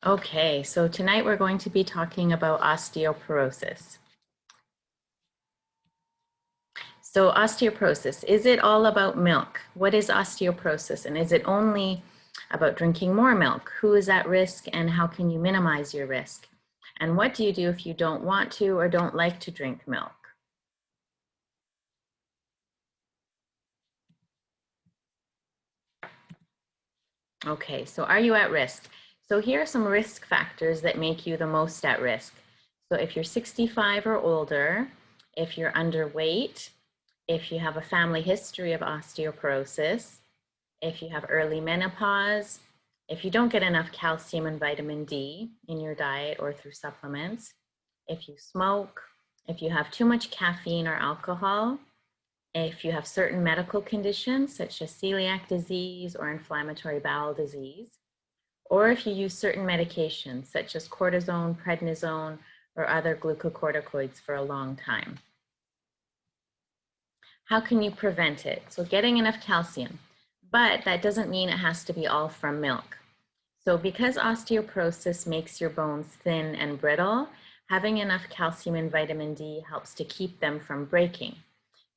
Okay, so tonight we're going to be talking about osteoporosis. So osteoporosis, is it all about milk? What is osteoporosis? And is it only about drinking more milk? Who is at risk and how can you minimize your risk? And what do you do if you don't want to or don't like to drink milk? Okay, so are you at risk? So here are some risk factors that make you the most at risk. So if you're 65 or older, if you're underweight, if you have a family history of osteoporosis, if you have early menopause, if you don't get enough calcium and vitamin D in your diet or through supplements, if you smoke, if you have too much caffeine or alcohol, if you have certain medical conditions such as celiac disease or inflammatory bowel disease, or if you use certain medications such as cortisone, prednisone, or other glucocorticoids for a long time. How can you prevent it? So getting enough calcium, but that doesn't mean it has to be all from milk. So because osteoporosis makes your bones thin and brittle, having enough calcium and vitamin D helps to keep them from breaking.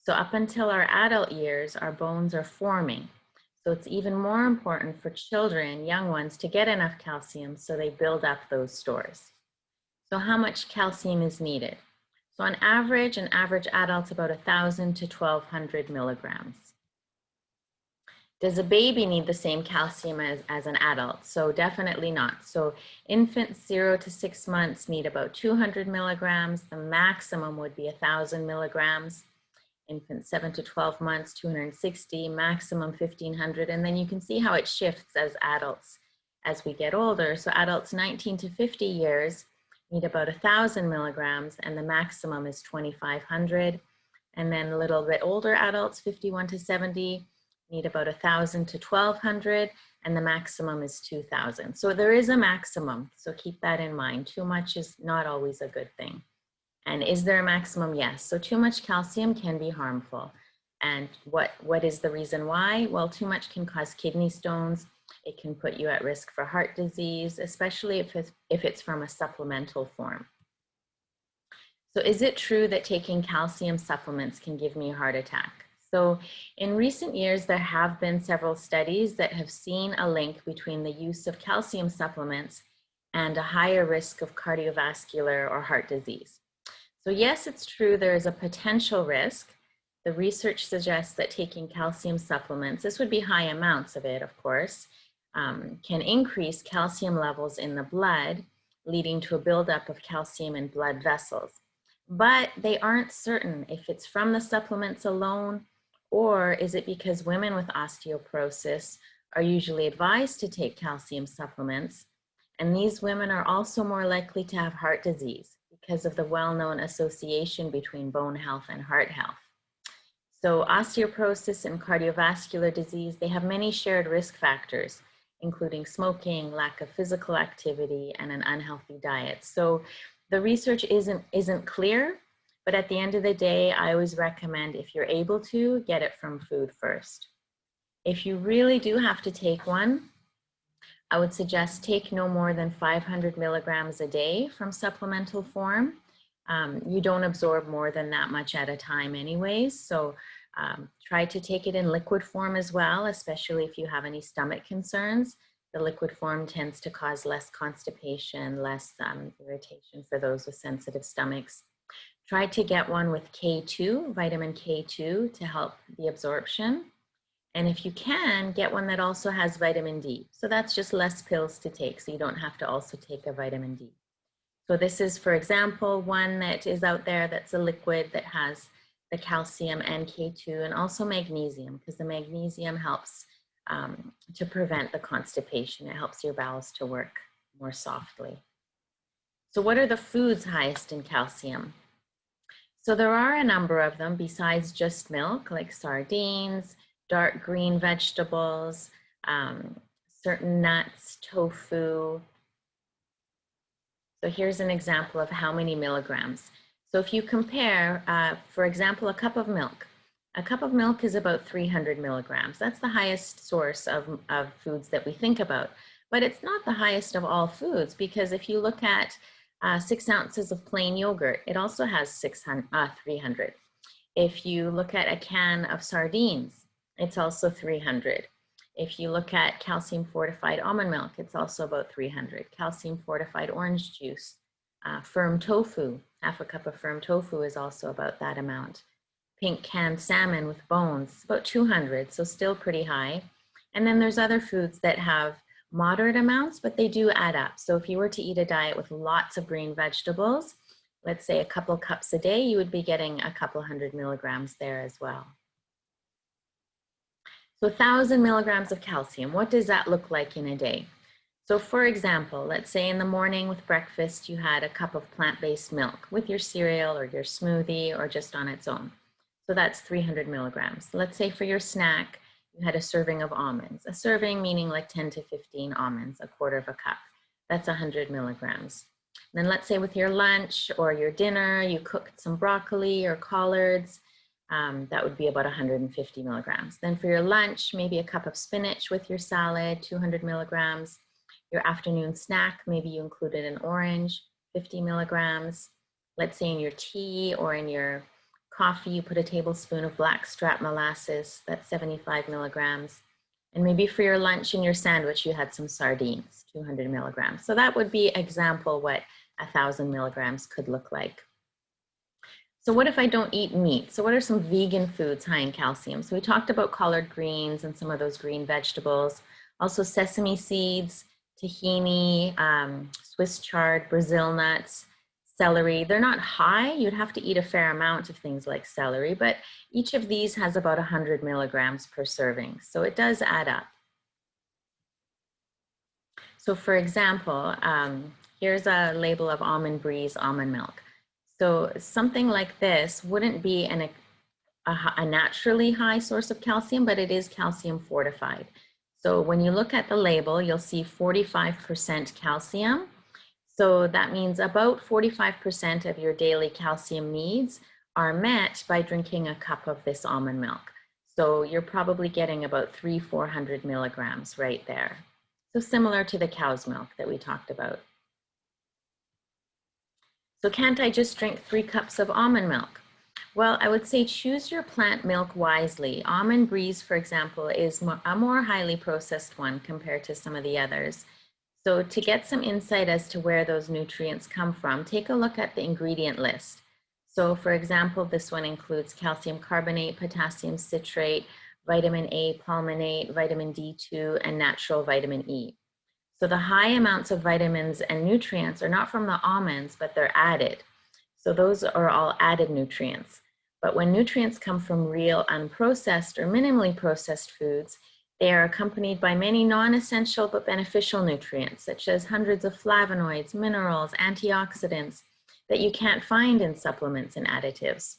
So up until our adult years, our bones are forming. So it's even more important for children, young ones, to get enough calcium so they build up those stores. So how much calcium is needed? So on average, an average adult's about 1,000 to 1,200 milligrams. Does a baby need the same calcium as an adult? So definitely not. So infants 0 to 6 months need about 200 milligrams. The maximum would be 1,000 milligrams. Infants 7 to 12 months, 260, maximum 1,500. And then you can see how it shifts as adults as we get older. So adults 19 to 50 years need about 1,000 milligrams and the maximum is 2,500. And then a little bit older adults, 51 to 70, need about 1,000 to 1,200 and the maximum is 2,000. So there is a maximum, so keep that in mind. Too much is not always a good thing. And is there a maximum? Yes. So too much calcium can be harmful. And what is the reason why? Well, too much can cause kidney stones. It can put you at risk for heart disease, especially if it's from a supplemental form. So is it true that taking calcium supplements can give me a heart attack? So in recent years, there have been several studies that have seen a link between the use of calcium supplements and a higher risk of cardiovascular or heart disease. So yes, it's true there is a potential risk. The research suggests that taking calcium supplements, this would be high amounts of it, of course, can increase calcium levels in the blood, leading to a buildup of calcium in blood vessels. But they aren't certain if it's from the supplements alone, or is it because women with osteoporosis are usually advised to take calcium supplements, and these women are also more likely to have heart disease because of the well-known association between bone health and heart health. So osteoporosis and cardiovascular disease, they have many shared risk factors, including smoking, lack of physical activity, and an unhealthy diet. So the research isn't clear, but at the end of the day, I always recommend, if you're able to, get it from food first. If you really do have to take one, I would suggest take no more than 500 milligrams a day from supplemental form. You don't absorb more than that much at a time anyways, so try to take it in liquid form as well, especially if you have any stomach concerns. The liquid form tends to cause less constipation, less irritation for those with sensitive stomachs. Try to get one with K2, vitamin K2, to help the absorption. And if you can, get one that also has vitamin D. So that's just less pills to take, so you don't have to also take a vitamin D. So this is, for example, one that is out there that's a liquid that has the calcium and K2 and also magnesium, because the magnesium helps to prevent the constipation. It helps your bowels to work more softly. So what are the foods highest in calcium? So there are a number of them besides just milk, like sardines, dark green vegetables, certain nuts, tofu. So here's an example of how many milligrams. So if you compare, for example, a cup of milk. A cup of milk is about 300 milligrams. That's the highest source of foods that we think about. but it's not the highest of all foods, because if you look at 6 ounces of plain yogurt, it also has 300. If you look at a can of sardines, it's also 300. If you look at calcium fortified almond milk, it's also about 300. Calcium fortified orange juice, firm tofu, half a cup of firm tofu is also about that amount. Pink canned salmon with bones, it's about 200, so still pretty high. And then there's other foods that have moderate amounts, but they do add up. So if you were to eat a diet with lots of green vegetables, let's say a couple cups a day, you would be getting a couple 100 milligrams there as well. So 1,000 milligrams of calcium, what does that look like in a day? So for example, let's say in the morning with breakfast, you had a cup of plant-based milk with your cereal or your smoothie or just on its own. So that's 300 milligrams. Let's say for your snack, you had a serving of almonds. A serving meaning like 10 to 15 almonds, a quarter of a cup. That's 100 milligrams. And then let's say with your lunch or your dinner, you cooked some broccoli or collards. That would be about 150 milligrams. Then for your lunch, maybe a cup of spinach with your salad, 200 milligrams. Your afternoon snack, maybe you included an orange, 50 milligrams. Let's say in your tea or in your coffee, you put a tablespoon of blackstrap molasses, that's 75 milligrams. And maybe for your lunch and your sandwich, you had some sardines, 200 milligrams. So that would be example what 1,000 milligrams could look like. So what if I don't eat meat? So what are some vegan foods high in calcium? So we talked about collard greens and some of those green vegetables, also sesame seeds, tahini, Swiss chard, Brazil nuts, celery. They're not high. You'd have to eat a fair amount of things like celery, but each of these has about 100 milligrams per serving. So it does add up. So for example, here's a label of Almond Breeze almond milk. So something like this wouldn't be a naturally high source of calcium, but it is calcium fortified. So when you look at the label, you'll see 45% calcium. So that means about 45% of your daily calcium needs are met by drinking a cup of this almond milk. So you're probably getting about 400 milligrams right there. So similar to the cow's milk that we talked about. So can't I just drink 3 cups of almond milk? Well, I would say choose your plant milk wisely. Almond Breeze, for example, is a more highly processed one compared to some of the others. So to get some insight as to where those nutrients come from, take a look at the ingredient list. So for example, this one includes calcium carbonate, potassium citrate, vitamin A palmitate, vitamin D2, and natural vitamin E. So the high amounts of vitamins and nutrients are not from the almonds, but they're added. So those are all added nutrients. But when nutrients come from real unprocessed or minimally processed foods, they are accompanied by many non-essential but beneficial nutrients, such as hundreds of flavonoids, minerals, antioxidants that you can't find in supplements and additives.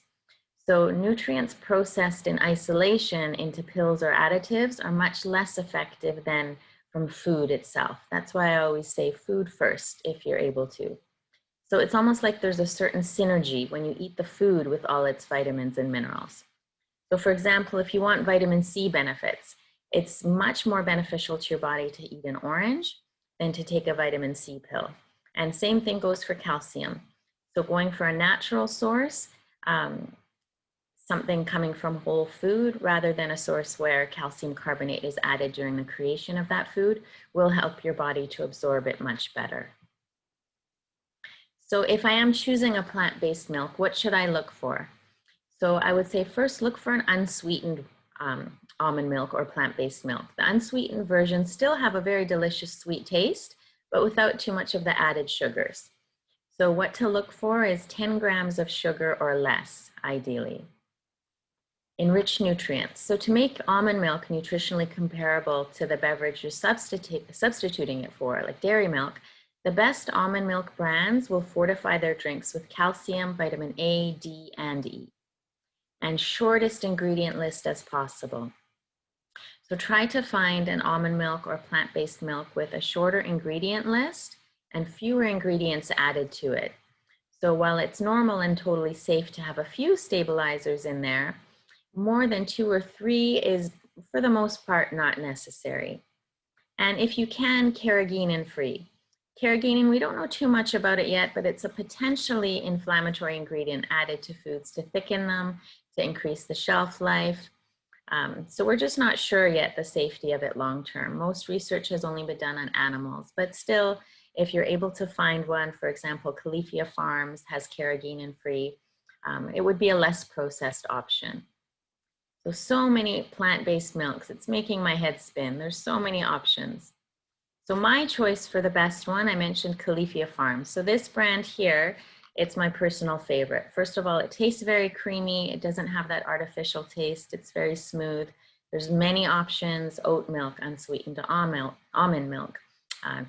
So nutrients processed in isolation into pills or additives are much less effective than from food itself. That's why I always say food first if you're able to. So it's almost like there's a certain synergy when you eat the food with all its vitamins and minerals. So for example, if you want vitamin C benefits, it's much more beneficial to your body to eat an orange than to take a vitamin C pill. And same thing goes for calcium. So going for a natural source, something coming from whole food rather than a source where calcium carbonate is added during the creation of that food will help your body to absorb it much better. So if I am choosing a plant-based milk, what should I look for? So I would say first look for an unsweetened almond milk or plant-based milk. The unsweetened versions still have a very delicious sweet taste, but without too much of the added sugars. So what to look for is 10 grams of sugar or less, ideally. Enriched nutrients. So to make almond milk nutritionally comparable to the beverage you're substituting it for, like dairy milk, the best almond milk brands will fortify their drinks with calcium, vitamin A, D, and E, and shortest ingredient list as possible. So try to find an almond milk or plant-based milk with a shorter ingredient list and fewer ingredients added to it. So while it's normal and totally safe to have a few stabilizers in there, more than 2 or 3 is, for the most part, not necessary. And if you can, carrageenan-free. Carrageenan, we don't know too much about it yet, but it's a potentially inflammatory ingredient added to foods to thicken them, to increase the shelf life. So we're just not sure yet the safety of it long term. Most research has only been done on animals, but still, if you're able to find one, for example, Califia Farms has carrageenan-free, it would be a less processed option. So many plant-based milks, it's making my head spin. There's so many options. So my choice for the best one, I mentioned Califia Farms. So this brand here, it's my personal favorite. First of all, it tastes very creamy. It doesn't have that artificial taste. It's very smooth. There's many options: oat milk, unsweetened almond milk,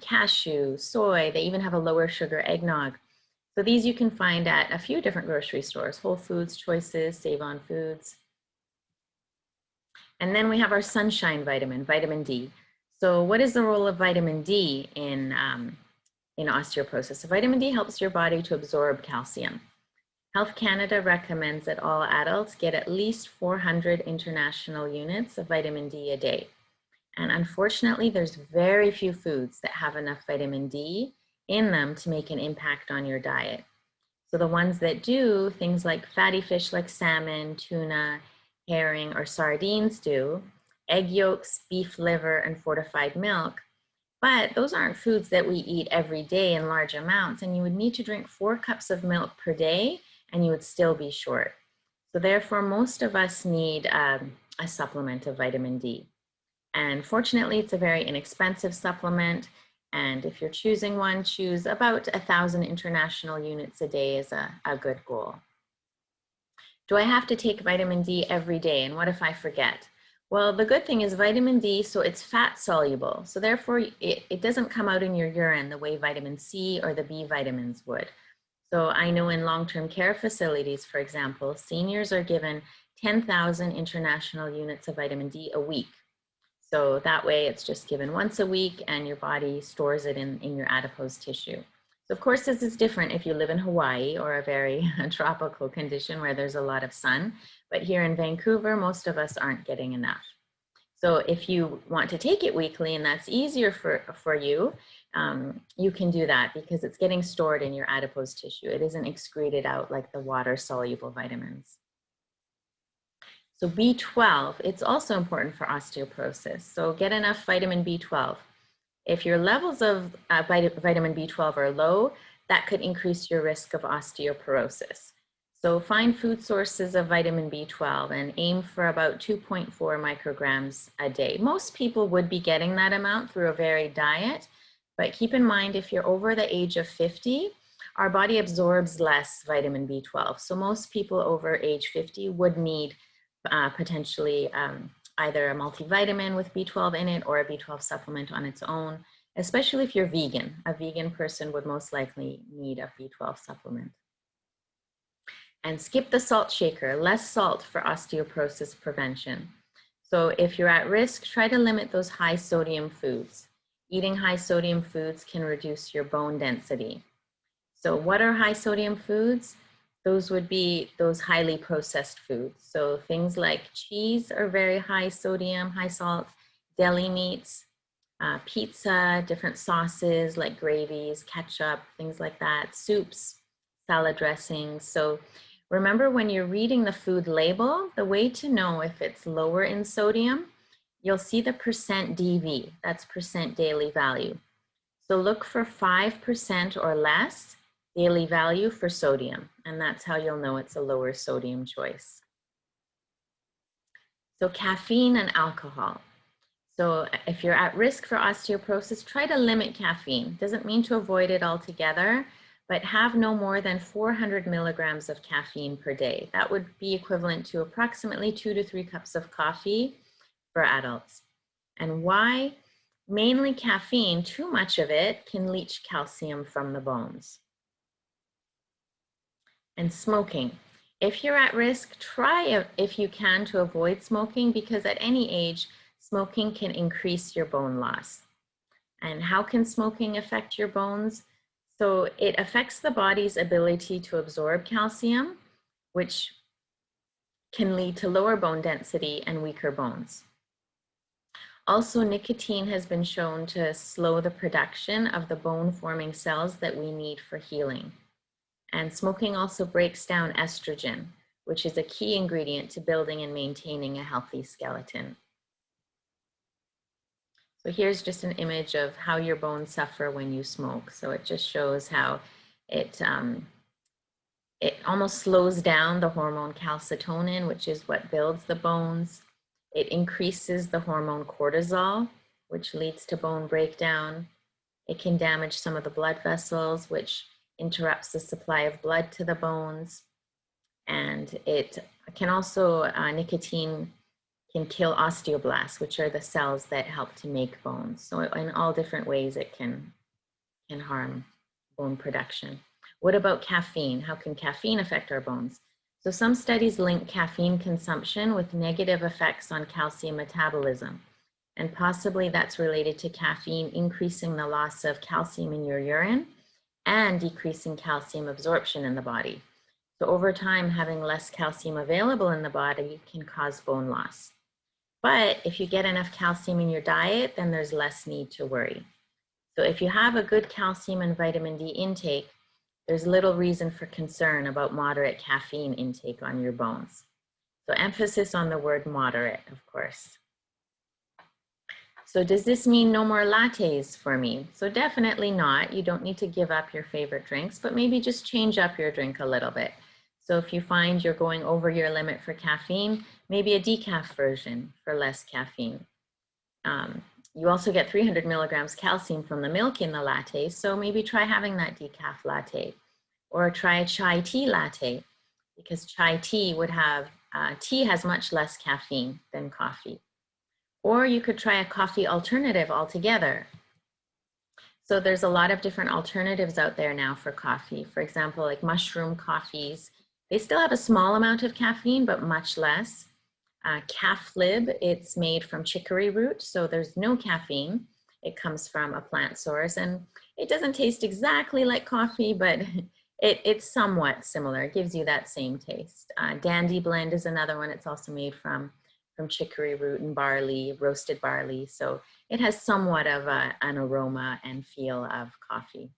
cashew, soy. They even have a lower sugar eggnog. So these you can find at a few different grocery stores: Whole Foods, Choices, Save On Foods. And then we have our sunshine vitamin, vitamin D. So what is the role of vitamin D in osteoporosis? So vitamin D helps your body to absorb calcium. Health Canada recommends that all adults get at least 400 international units of vitamin D a day. And unfortunately, there's very few foods that have enough vitamin D in them to make an impact on your diet. So the ones that do, things like fatty fish like salmon, tuna, herring, or sardines do, egg yolks, beef liver, and fortified milk. But those aren't foods that we eat every day in large amounts, and you would need to drink 4 cups of milk per day, and you would still be short. So therefore, most of us need a supplement of vitamin D. And fortunately, it's a very inexpensive supplement. And if you're choosing one, choose about 1,000 international units a day is a good goal. Do I have to take vitamin D every day? And what if I forget? Well, the good thing is vitamin D, so it's fat soluble. So therefore, it doesn't come out in your urine the way vitamin C or the B vitamins would. So I know in long-term care facilities, for example, seniors are given 10,000 international units of vitamin D a week. So that way it's just given once a week and your body stores it in your adipose tissue. So of course, this is different if you live in Hawaii or a very tropical condition where there's a lot of sun. But here in Vancouver, most of us aren't getting enough. So if you want to take it weekly and that's easier for you, you can do that because it's getting stored in your adipose tissue. It isn't excreted out like the water-soluble vitamins. So B12, it's also important for osteoporosis. So get enough vitamin B12. If your levels of vitamin B12 are low, that could increase your risk of osteoporosis. So find food sources of vitamin B12 and aim for about 2.4 micrograms a day. Most people would be getting that amount through a varied diet, but keep in mind if you're over the age of 50, our body absorbs less vitamin B12. So most people over age 50 would need potentially either a multivitamin with B12 in it or a B12 supplement on its own, especially if you're vegan. A vegan person would most likely need a B12 supplement. And skip the salt shaker, less salt for osteoporosis prevention. So if you're at risk, try to limit those high sodium foods. Eating high sodium foods can reduce your bone density. So what are high sodium foods? Those would be those highly processed foods. So things like cheese are very high sodium, high salt, deli meats, pizza, different sauces like gravies, ketchup, things like that, soups, salad dressings. So remember when you're reading the food label, the way to know if it's lower in sodium, you'll see the percent DV, that's percent daily value. So look for 5% or less daily value for sodium, and that's how you'll know it's a lower sodium choice. So caffeine and alcohol. So if you're at risk for osteoporosis, try to limit caffeine. Doesn't mean to avoid it altogether, but have no more than 400 milligrams of caffeine per day. That would be equivalent to approximately 2 to 3 cups of coffee for adults. And why? Mainly caffeine, too much of it can leach calcium from the bones. And smoking. If you're at risk, try if you can to avoid smoking because at any age, smoking can increase your bone loss. And how can smoking affect your bones? So it affects the body's ability to absorb calcium, which can lead to lower bone density and weaker bones. Also, nicotine has been shown to slow the production of the bone-forming cells that we need for healing. And smoking also breaks down estrogen, which is a key ingredient to building and maintaining a healthy skeleton. So here's just an image of how your bones suffer when you smoke. So it just shows how it almost slows down the hormone calcitonin, which is what builds the bones. It increases the hormone cortisol, which leads to bone breakdown. It can damage some of the blood vessels, which interrupts the supply of blood to the bones. And it can also, nicotine can kill osteoblasts, which are the cells that help to make bones. So in all different ways, it can harm bone production. What about caffeine? How can caffeine affect our bones? So some studies link caffeine consumption with negative effects on calcium metabolism. And possibly that's related to caffeine increasing the loss of calcium in your urine and decreasing calcium absorption in the body. So over time, having less calcium available in the body can cause bone loss. But if you get enough calcium in your diet, then there's less need to worry. So if you have a good calcium and vitamin D intake, there's little reason for concern about moderate caffeine intake on your bones. So emphasis on the word moderate, of course. So does this mean no more lattes for me? So definitely not. You don't need to give up your favorite drinks, but maybe just change up your drink a little bit. So if you find you're going over your limit for caffeine, maybe a decaf version for less caffeine. You also get 300 milligrams calcium from the milk in the latte, so maybe try having that decaf latte. Or try a chai tea latte, because chai tea would have, tea has much less caffeine than coffee. Or you could try a coffee alternative altogether. So there's a lot of different alternatives out there now for coffee. For example, like mushroom coffees. They still have a small amount of caffeine, but much less. Calf lib, it's made from chicory root, so there's no caffeine. It comes from a plant source, and it doesn't taste exactly like coffee, but it's somewhat similar. It gives you that same taste. Dandy blend is another one. It's also made from chicory root and barley, roasted barley. So it has somewhat of an aroma and feel of coffee.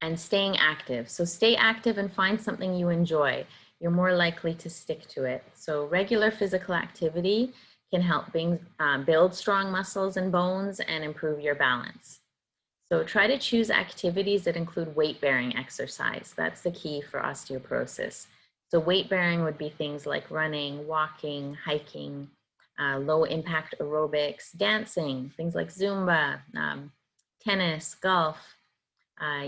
And staying active. So stay active and find something you enjoy. You're more likely to stick to it. So regular physical activity can help build strong muscles and bones and improve your balance. So try to choose activities that include weight-bearing exercise. That's the key for osteoporosis. So weight-bearing would be things like running, walking, hiking, low-impact aerobics, dancing, things like Zumba, tennis, golf,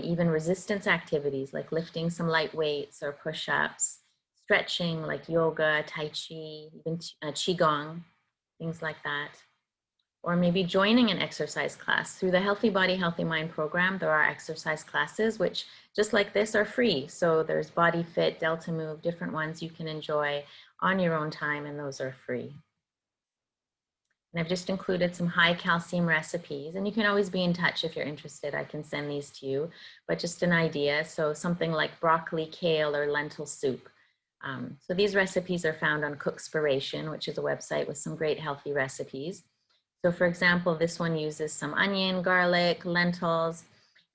even resistance activities like lifting some light weights or push-ups, stretching like yoga, tai chi, even qigong, things like that. Or maybe joining an exercise class. Through the Healthy Body, Healthy Mind program, there are exercise classes, which just like this are free. So there's Body Fit, Delta Move, different ones you can enjoy on your own time, and those are free. And I've just included some high calcium recipes, and you can always be in touch if you're interested. I can send these to you, but just an idea. So something like broccoli, kale, or lentil soup. So these recipes are found on Cookspiration, which is a website with some great healthy recipes. So for example, this one uses some onion, garlic, lentils,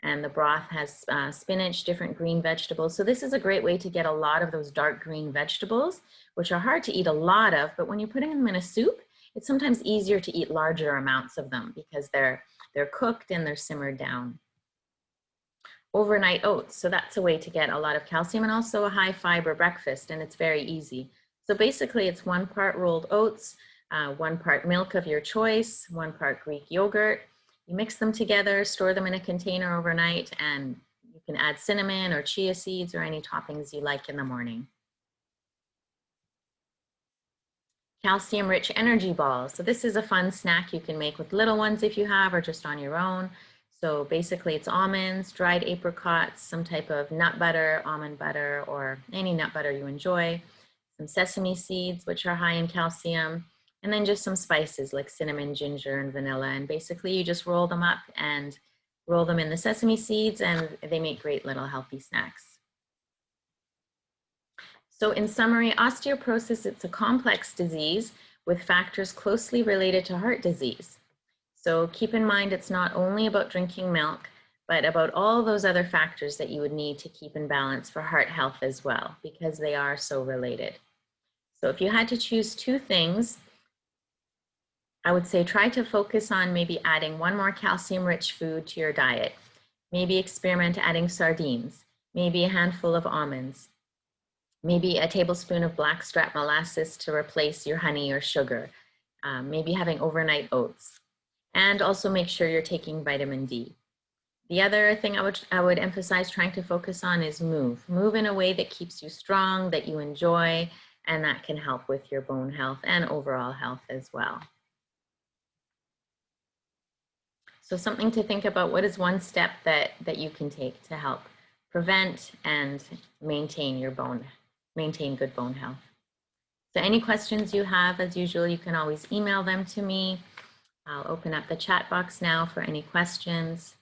and the broth has spinach, different green vegetables. So this is a great way to get a lot of those dark green vegetables, which are hard to eat a lot of, but when you're putting them in a soup, it's sometimes easier to eat larger amounts of them because they're cooked and they're simmered down. Overnight oats, so that's a way to get a lot of calcium and also a high fiber breakfast, and it's very easy. So basically it's 1 part rolled oats, 1 part milk of your choice, 1 part Greek yogurt. You mix them together, store them in a container overnight, and you can add cinnamon or chia seeds or any toppings you like in the morning. Calcium-rich energy balls. So this is a fun snack you can make with little ones if you have, or just on your own. So basically it's almonds, dried apricots, some type of nut butter, almond butter, or any nut butter you enjoy, some sesame seeds, which are high in calcium, and then just some spices like cinnamon, ginger, and vanilla. And basically you just roll them up and roll them in the sesame seeds, and they make great little healthy snacks. So in summary, osteoporosis, it's a complex disease with factors closely related to heart disease. So keep in mind, it's not only about drinking milk, but about all those other factors that you would need to keep in balance for heart health as well, because they are so related. So if you had to choose two things, I would say try to focus on maybe adding one more calcium-rich food to your diet. Maybe experiment adding sardines, maybe a handful of almonds, maybe a tablespoon of blackstrap molasses to replace your honey or sugar, maybe having overnight oats, and also make sure you're taking vitamin D. The other thing I would emphasize trying to focus on is move. Move in a way that keeps you strong, that you enjoy, and that can help with your bone health and overall health as well. So something to think about, what is one step that you can take to help prevent and maintain good bone health? So any questions you have, as usual, you can always email them to me. I'll open up the chat box now for any questions.